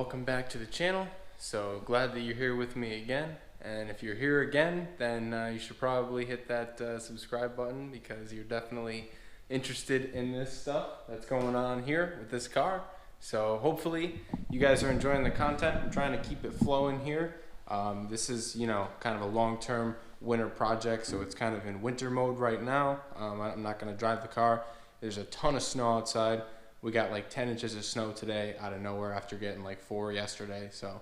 welcome back to the channel. So glad that you're here with me again, and if you're here again, then you should probably hit that subscribe button because you're definitely interested in this stuff that's going on here with this car. So hopefully you guys are enjoying the content. I'm trying to keep it flowing here. This is, kind of a long-term winter project, so it's kind of in winter mode right now. I'm not going to drive the car. There's a ton of snow outside. We got like 10 inches of snow today out of nowhere after getting like 4 yesterday. So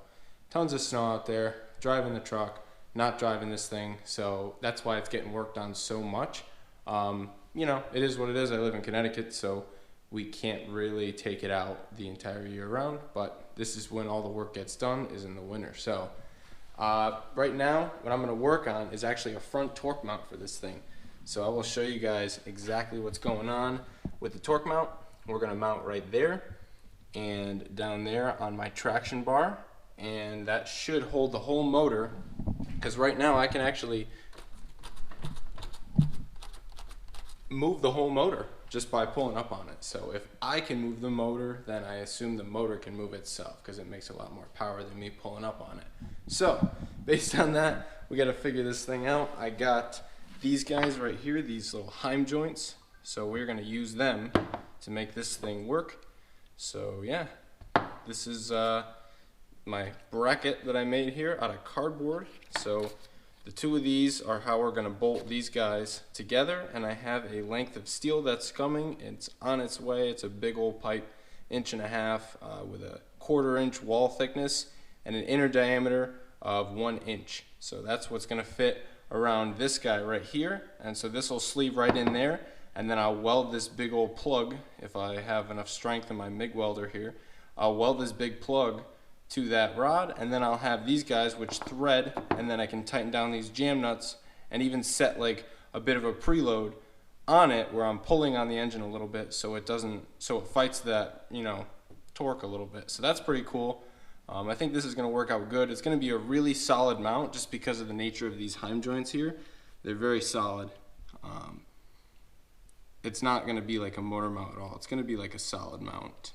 tons of snow out there. Driving the truck, not driving this thing. So that's why it's getting worked on so much. It is what it is. I live in Connecticut, so we can't really take it out the entire year round. But this is when all the work gets done, is in the winter. So right now, what I'm going to work on is actually a front torque mount for this thing. So I will show you guys exactly what's going on with the torque mount. We're going to mount right there and down there on my traction bar, and that should hold the whole motor, because right now I can actually move the whole motor just by pulling up on it. So if I can move the motor, then I assume the motor can move itself, because it makes a lot more power than me pulling up on it. So based on that, we got to figure this thing out. I got these guys right here, these little Heim joints, so we're going to use them to make this thing work. So yeah, this is my bracket that I made here out of cardboard. So the two of these are how we're going to bolt these guys together, and I have a length of steel that's coming. It's on its way. It's a big old pipe, 1.5 inches with a 1/4 inch wall thickness and an inner diameter of 1 inch. So that's what's going to fit around this guy right here, and so this will sleeve right in there, and then I'll weld this big old plug. If I have enough strength in my MIG welder here, I'll weld this big plug to that rod, and then I'll have these guys which thread, and then I can tighten down these jam nuts and even set like a bit of a preload on it where I'm pulling on the engine a little bit so it fights that torque a little bit. So that's pretty cool. I think this is going to work out good. It's going to be a really solid mount just because of the nature of these Heim joints here. They're very solid. It's not going to be like a motor mount at all. It's going to be like a solid mount,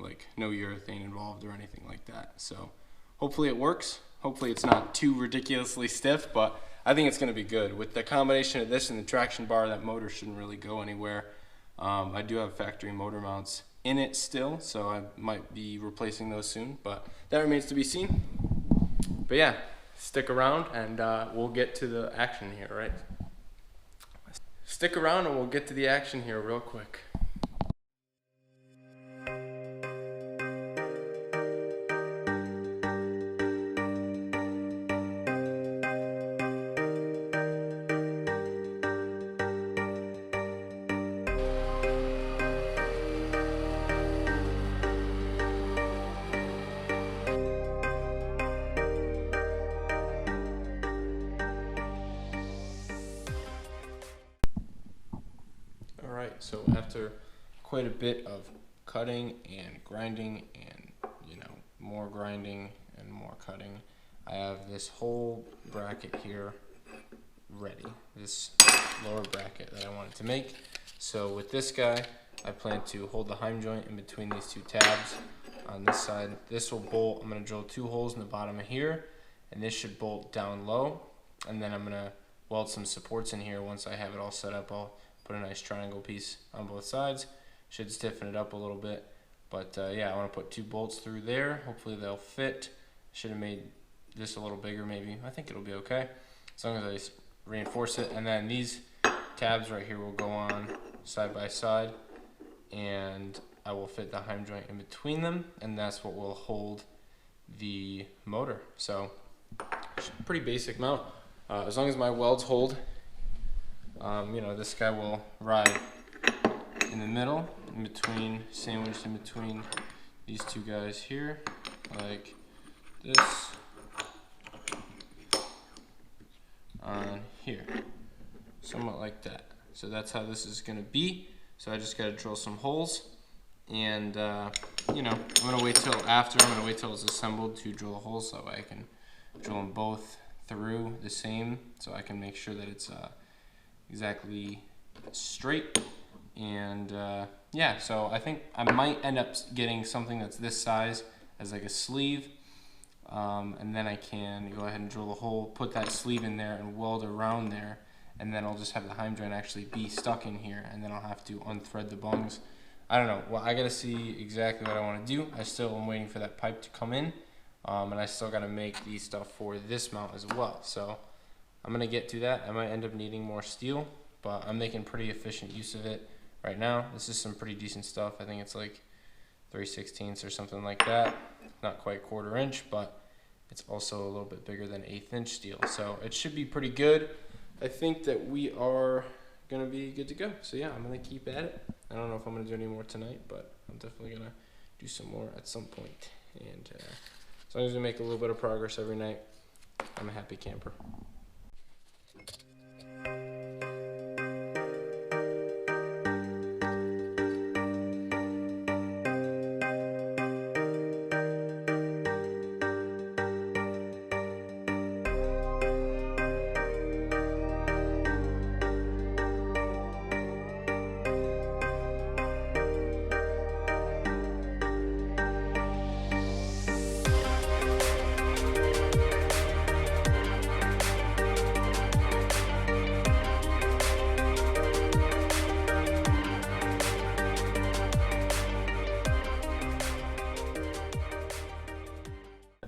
like no urethane involved or anything like that. So hopefully it works. Hopefully it's not too ridiculously stiff, but I think it's going to be good. With the combination of this and the traction bar, that motor shouldn't really go anywhere. I do have factory motor mounts in it still, so I might be replacing those soon, but that remains to be seen. But yeah, stick around and we'll get to the action here, right? Stick around and we'll get to the action here real quick. Alright, so after quite a bit of cutting and grinding and more grinding and more cutting, I have this whole bracket here ready, this lower bracket that I wanted to make. So with this guy, I plan to hold the Heim joint in between these two tabs on this side. This will bolt. I'm going to drill 2 holes in the bottom of here, and this should bolt down low, and then I'm going to weld some supports in here. Once I have it all set up, I'll put a nice triangle piece on both sides. Should stiffen it up a little bit, but yeah, I want to put 2 bolts through there. Hopefully they'll fit. Should have made this a little bigger maybe. I think it'll be okay as long as I reinforce it. And then these tabs right here will go on side by side, and I will fit the Heim joint in between them, and that's what will hold the motor. So pretty basic mount. As long as my welds hold, this guy will ride in the middle, sandwiched in between these two guys here, like this, on here, somewhat like that. So that's how this is going to be. So I just got to drill some holes, and I'm going to wait till it's assembled to drill the holes, so I can drill them both through the same, so I can make sure that it's exactly straight. And yeah, so I think I might end up getting something that's this size as like a sleeve, and then I can go ahead and drill a hole, put that sleeve in there and weld around there, and then I'll just have the heim joint actually be stuck in here, and then I'll have to unthread the bungs. I don't know. Well, I gotta see exactly what I want to do. I still am waiting for that pipe to come in, and I still gotta make these stuff for this mount as well. So I'm gonna get to that. I might end up needing more steel, but I'm making pretty efficient use of it right now. This is some pretty decent stuff. I think it's like 3/16 or something like that. Not quite 1/4 inch, but it's also a little bit bigger than 1/8 inch steel. So it should be pretty good. I think that we are gonna be good to go. So yeah, I'm gonna keep at it. I don't know if I'm gonna do any more tonight, but I'm definitely gonna do some more at some point. And as long as we make a little bit of progress every night, I'm a happy camper.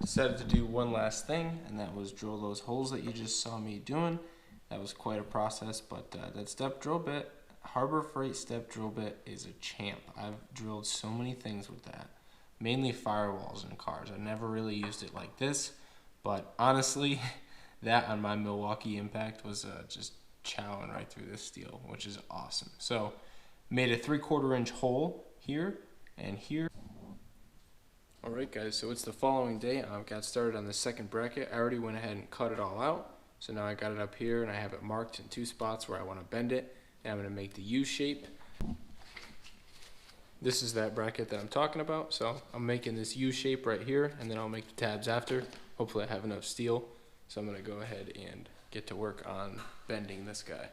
Decided to do one last thing, and that was drill those holes that you just saw me doing. That was quite a process, but that step drill bit, Harbor Freight step drill bit, is a champ. I've drilled so many things with that, mainly firewalls in cars. I never really used it like this, but honestly, that on my Milwaukee Impact was just chowing right through this steel, which is awesome. So made a 3/4 inch hole here and here. Alright guys, so it's the following day. I've got started on the second bracket. I already went ahead and cut it all out. So now I got it up here and I have it marked in 2 spots where I want to bend it. And I'm going to make the U shape. This is that bracket that I'm talking about. So I'm making this U shape right here, and then I'll make the tabs after. Hopefully I have enough steel. So I'm going to go ahead and get to work on bending this guy.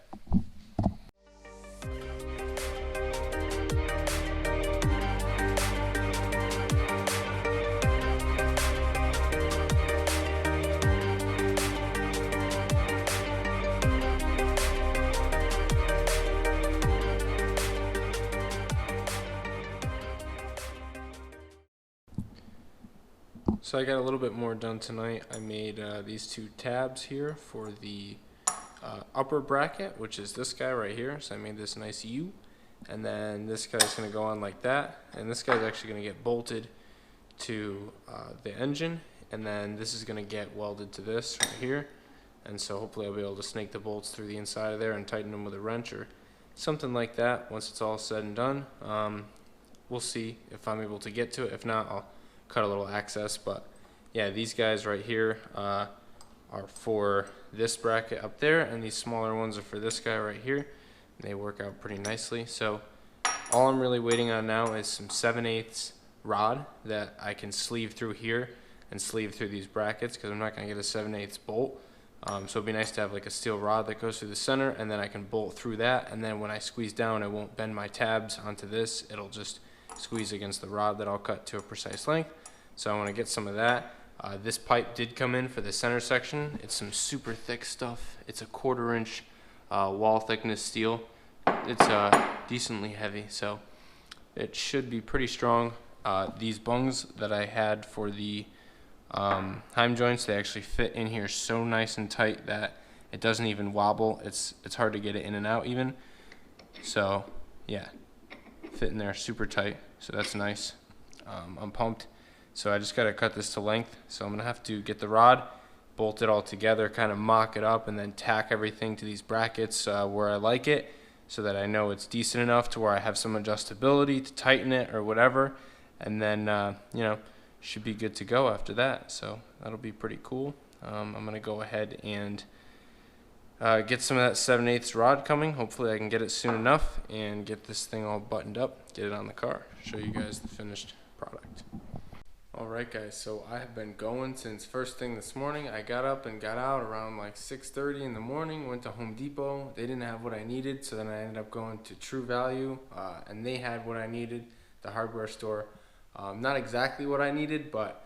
So I got a little bit more done tonight. I made these 2 tabs here for the upper bracket, which is this guy right here. So I made this nice U, and then this guy's going to go on like that, and this guy's actually going to get bolted to the engine, and then this is going to get welded to this right here. And so hopefully I'll be able to snake the bolts through the inside of there and tighten them with a wrench or something like that once it's all said and done. We'll see if I'm able to get to it. If not, I'll cut a little access. But yeah, these guys right here are for this bracket up there, and these smaller ones are for this guy right here. They work out pretty nicely. So all I'm really waiting on now is some 7/8 rod that I can sleeve through here and sleeve through these brackets, because I'm not going to get a 7/8 bolt. So it'd be nice to have like a steel rod that goes through the center, and then I can bolt through that, and then when I squeeze down, it won't bend my tabs onto this. It'll just squeeze against the rod that I'll cut to a precise length. So I want to get some of that. This pipe did come in for the center section. It's some super thick stuff. It's a 1/4 inch wall thickness steel. It's decently heavy, so it should be pretty strong. These bungs that I had for the heim joints, they actually fit in here so nice and tight that it doesn't even wobble. It's hard to get it in and out even. So yeah, fit in there super tight, so that's nice. I'm pumped. So I just got to cut this to length. So I'm going to have to get the rod, bolt it all together, kind of mock it up, and then tack everything to these brackets where I like it, so that I know it's decent enough to where I have some adjustability to tighten it or whatever. And then, you know, should be good to go after that. So that'll be pretty cool. I'm going to go ahead and get some of that 7/8 rod coming. Hopefully I can get it soon enough and get this thing all buttoned up, get it on the car, show you guys the finished product. Alright guys, so I have been going since first thing this morning. I got up and got out around like 6:30 in the morning, went to Home Depot. They didn't have what I needed, so then I ended up going to True Value, and they had what I needed, the hardware store. Not exactly what I needed, but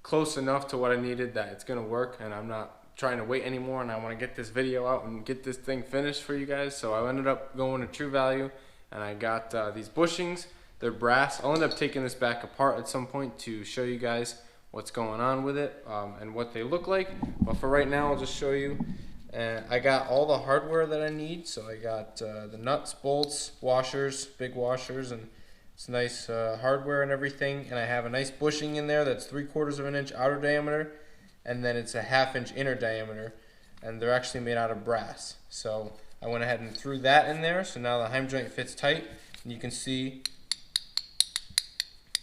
close enough to what I needed that it's gonna work, and I'm not trying to wait anymore, and I want to get this video out and get this thing finished for you guys. So I ended up going to True Value, and I got these bushings. They're brass. I'll end up taking this back apart at some point to show you guys what's going on with it and what they look like. But for right now, I'll just show you. And I got all the hardware that I need. So I got the nuts, bolts, washers, big washers, and it's nice hardware and everything. And I have a nice bushing in there that's 3/4 of an inch outer diameter, and then it's a 1/2 inch inner diameter. And they're actually made out of brass. So I went ahead and threw that in there. So now the heim joint fits tight, and you can see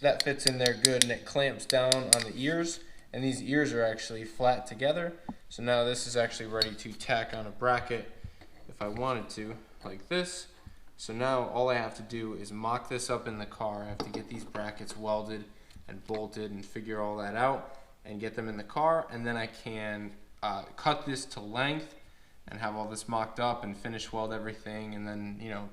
that fits in there good, and it clamps down on the ears, and these ears are actually flat together. So now this is actually ready to tack on a bracket if I wanted to, like this. So now all I have to do is mock this up in the car. I have to get these brackets welded and bolted and figure all that out and get them in the car, and then I can cut this to length and have all this mocked up and finish weld everything, and then, you know,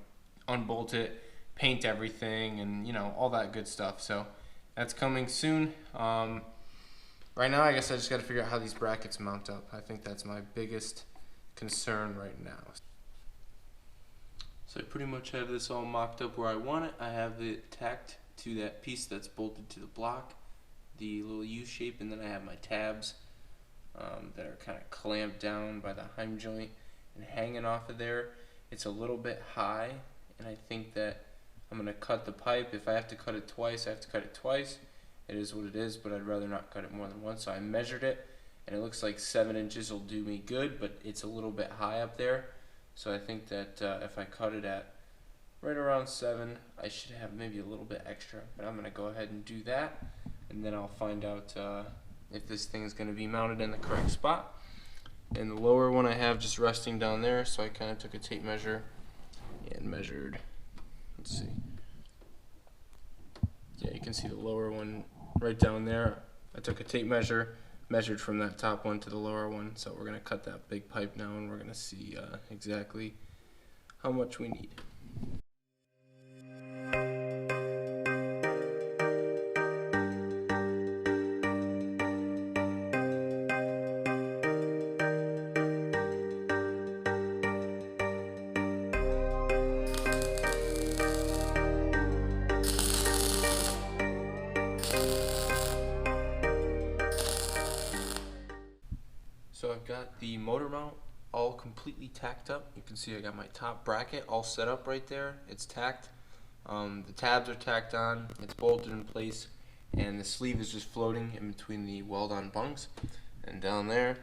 unbolt it, paint everything, and, you know, all that good stuff. So that's coming soon. Right now I guess I just got to figure out how these brackets mount up. I think that's my biggest concern right now. So I pretty much have this all mocked up where I want it. I have it tacked to that piece that's bolted to the block, the little U shape, and then I have my tabs that are kind of clamped down by the heim joint and hanging off of there. It's a little bit high, and I think that I'm going to cut the pipe. If I have to cut it twice, I have to cut it twice. It is what it is, but I'd rather not cut it more than once. So I measured it, and it looks like 7 inches will do me good, but it's a little bit high up there. So I think that if I cut it at right around 7, I should have maybe a little bit extra. But I'm going to go ahead and do that, and then I'll find out if this thing is going to be mounted in the correct spot. And the lower one I have just resting down there, so I kind of took a tape measure and measured. Let's see. Yeah, you can see the lower one right down there. I took a tape measure, measured from that top one to the lower one. So we're going to cut that big pipe now, and we're going to see exactly how much we need. So I've got the motor mount all completely tacked up. You can see I got my top bracket all set up right there. It's tacked. The tabs are tacked on. It's bolted in place, and the sleeve is just floating in between the weld-on bunks. And down there,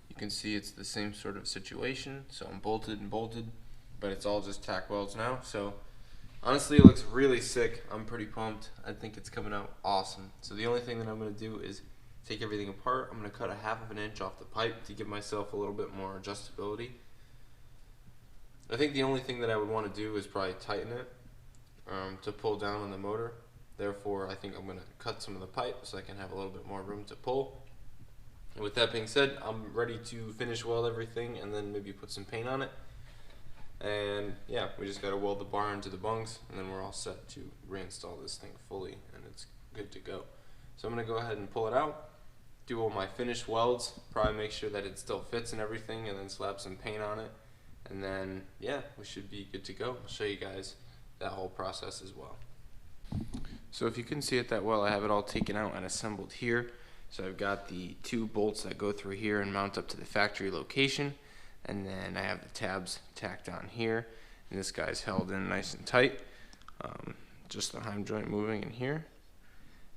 you can see it's the same sort of situation. So I'm bolted and bolted, but it's all just tack welds now. So honestly, it looks really sick. I'm pretty pumped. I think it's coming out awesome. So the only thing that I'm going to do is take everything apart. I'm going to cut a 1/2 inch off the pipe to give myself a little bit more adjustability. I think the only thing that I would want to do is probably tighten it to pull down on the motor. Therefore, I think I'm going to cut some of the pipe so I can have a little bit more room to pull. And with that being said, I'm ready to finish weld everything and then maybe put some paint on it. And yeah, we just got to weld the bar into the bunks, and then we're all set to reinstall this thing fully, and it's good to go. So I'm going to go ahead and pull it out, do all my finished welds, probably make sure that it still fits and everything, and then slap some paint on it, and then yeah, we should be good to go. I'll show you guys that whole process as well. So if you couldn't see it that well, I have it all taken out and assembled here. So I've got the 2 bolts that go through here and mount up to the factory location, and then I have the tabs tacked on here, and this guy's held in nice and tight, just the heim joint moving in here.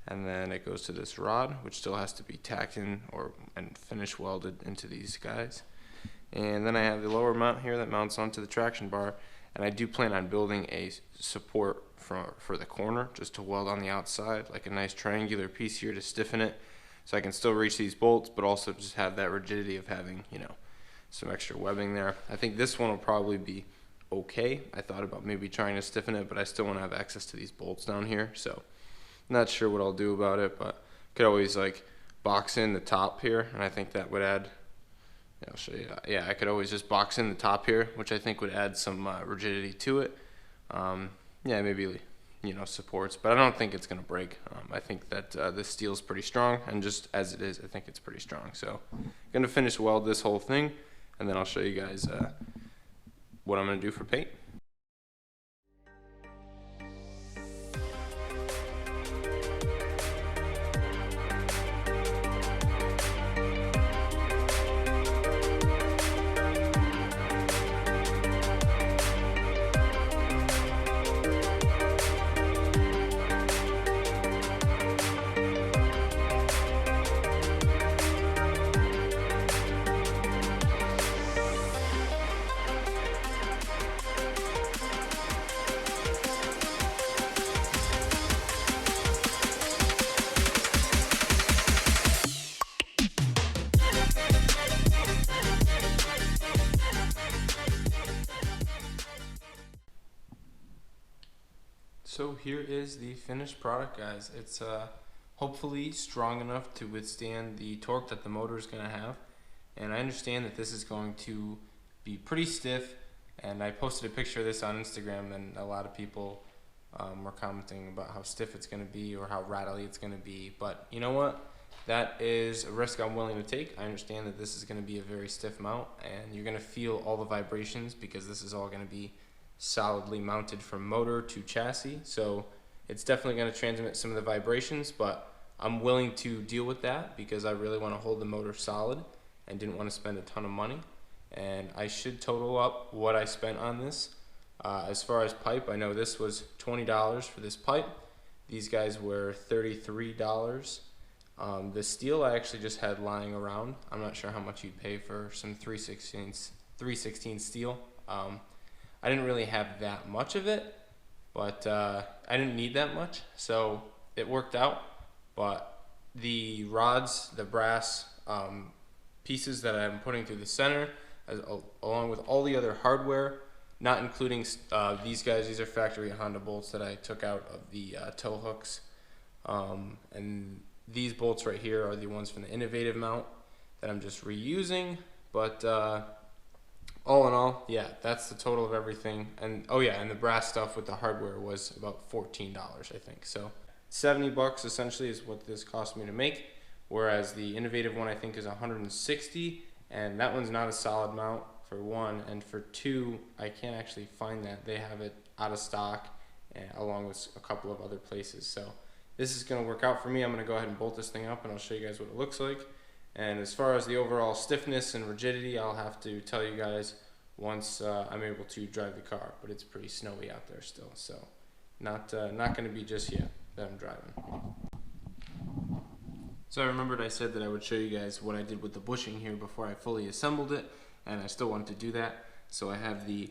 And then it goes to this rod, which still has to be tacked in and finish welded into these guys. And then I have the lower mount here that mounts onto the traction bar, and I do plan on building a support for the corner just to weld on the outside, like a nice triangular piece here to stiffen it, so I can still reach these bolts, but also just have that rigidity of having, you know, some extra webbing there. I think this one will probably be okay. I thought about maybe trying to stiffen it, but I still want to have access to these bolts down here, so not sure what I'll do about it, but could always like box in the top here, and I think that would add, I'll show you. Yeah, I could always just box in the top here, which I think would add some rigidity to it. Yeah, maybe supports, but I don't think it's going to break. I think that this steel is pretty strong, and just as it is, I think it's pretty strong. So I'm going to finish weld this whole thing, and then I'll show you guys what I'm going to do for paint. So here is the finished product, guys. It's hopefully strong enough to withstand the torque that the motor is going to have. And I understand that this is going to be pretty stiff. And I posted a picture of this on Instagram, and a lot of people were commenting about how stiff it's going to be or how rattly it's going to be. But you know what? That is a risk I'm willing to take. I understand that this is going to be a very stiff mount, and you're going to feel all the vibrations because this is all going to be solidly mounted from motor to chassis, so it's definitely going to transmit some of the vibrations, but I'm willing to deal with that because I really want to hold the motor solid and didn't want to spend a ton of money. And I should total up what I spent on this. As far as pipe, I know this was $20 for this pipe. These guys were $33. The steel I actually just had lying around. I'm not sure how much you'd pay for some 3/16 steel. I didn't really have that much of it, but I didn't need that much, so it worked out. But the rods, the brass pieces that I'm putting through the center, along with all the other hardware, not including these guys, these are factory Honda bolts that I took out of the tow hooks. And these bolts right here are the ones from the Innovative mount that I'm just reusing, but all in all, yeah, that's the total of everything. And oh yeah, and the brass stuff with the hardware was about $14, I think. So $70 essentially is what this cost me to make, whereas the Innovative one I think is $160, and that one's not a solid mount for one, and for two, I can't actually find that. They have it out of stock, along with a couple of other places. So this is going to work out for me. I'm going to go ahead and bolt this thing up, and I'll show you guys what it looks like. And as far as the overall stiffness and rigidity, I'll have to tell you guys once I'm able to drive the car. But it's pretty snowy out there still, so not going to be just yet that I'm driving. So I remembered I said that I would show you guys what I did with the bushing here before I fully assembled it, and I still wanted to do that. So I have the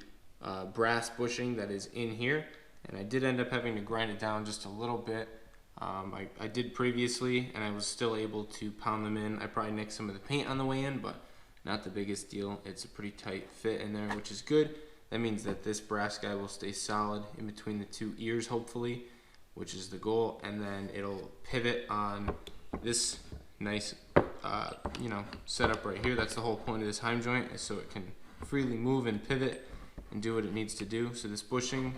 brass bushing that is in here, and I did end up having to grind it down just a little bit. I did previously, and I was still able to pound them in. I probably nicked some of the paint on the way in, but not the biggest deal. It's a pretty tight fit in there, which is good. That means that this brass guy will stay solid in between the two ears, hopefully, which is the goal. And then it'll pivot on this nice, setup right here. That's the whole point of this heim joint, is so it can freely move and pivot and do what it needs to do. So this bushing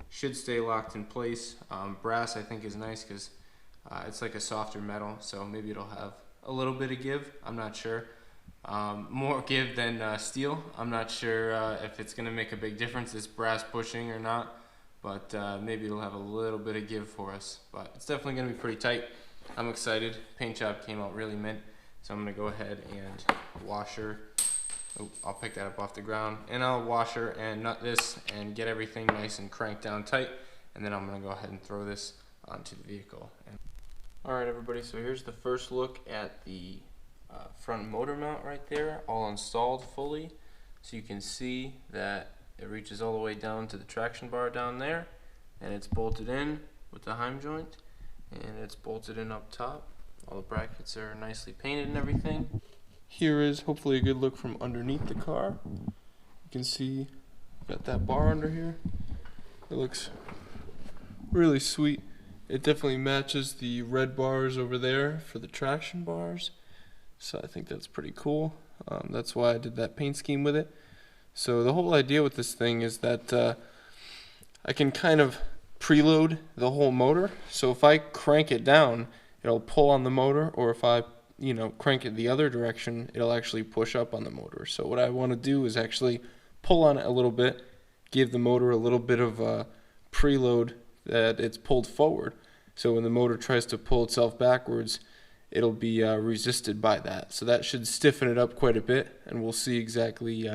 should stay locked in place. Brass I think is nice because it's like a softer metal, so maybe it'll have a little bit of give. I'm not sure. More give than steel. I'm not sure if it's going to make a big difference, this brass bushing or not, but maybe it'll have a little bit of give for us. But it's definitely going to be pretty tight. I'm excited. Paint job came out really mint, so I'm going to go ahead and wash her. Oh, I'll pick that up off the ground, and I'll wash her and nut this and get everything nice and cranked down tight, and then I'm going to go ahead and throw this onto the vehicle. Alright everybody, so here's the first look at the front motor mount right there, all installed fully. So you can see that it reaches all the way down to the traction bar down there, and it's bolted in with the heim joint, and it's bolted in up top. All the brackets are nicely painted and everything. Here is hopefully a good look from underneath the car. You can see got that bar under here. It looks really sweet. It definitely matches the red bars over there for the traction bars, so I think that's pretty cool. That's why I did that paint scheme with it. So the whole idea with this thing is that I can kind of preload the whole motor. So if I crank it down, it'll pull on the motor, or if I crank it the other direction, it'll actually push up on the motor. So what I want to do is actually pull on it a little bit, give the motor a little bit of a preload that it's pulled forward. So when the motor tries to pull itself backwards, it'll be resisted by that. So that should stiffen it up quite a bit, and we'll see exactly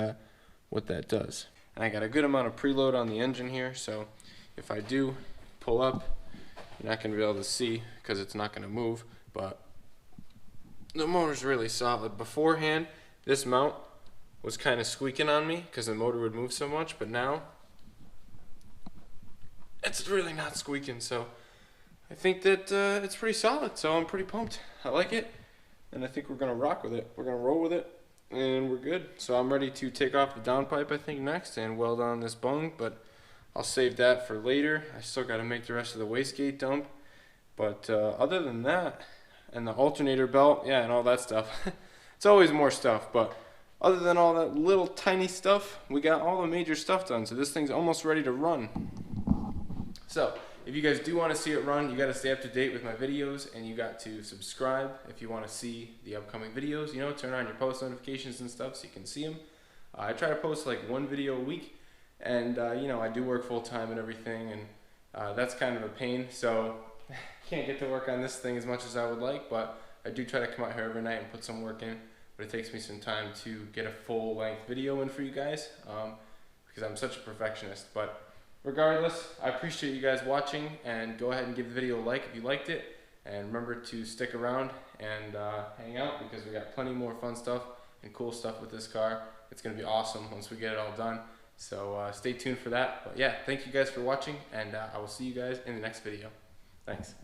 what that does. And I got a good amount of preload on the engine here, so if I do pull up, you're not going to be able to see because it's not going to move, but the motor's really solid. Beforehand, this mount was kind of squeaking on me because the motor would move so much, but now it's really not squeaking. So I think that it's pretty solid, so I'm pretty pumped. I like it, and I think we're going to rock with it. We're going to roll with it, and we're good. So I'm ready to take off the downpipe, I think, next, and weld on this bung, but I'll save that for later. I still got to make the rest of the wastegate dump, but other than that, and the alternator belt, yeah, and all that stuff. It's always more stuff, but other than all that little tiny stuff, we got all the major stuff done, so this thing's almost ready to run. So if you guys do want to see it run, you got to stay up to date with my videos, and you got to subscribe if you want to see the upcoming videos. Turn on your post notifications and stuff so you can see them. I try to post like one video a week, and I do work full time and everything, and that's kind of a pain, so can't get to work on this thing as much as I would like, but I do try to come out here every night and put some work in. But it takes me some time to get a full-length video in for you guys because I'm such a perfectionist. But regardless, I appreciate you guys watching, and go ahead and give the video a like if you liked it. And remember to stick around and hang out, because we got plenty more fun stuff and cool stuff with this car. It's going to be awesome once we get it all done. So stay tuned for that. But yeah, thank you guys for watching, and I will see you guys in the next video. Thanks.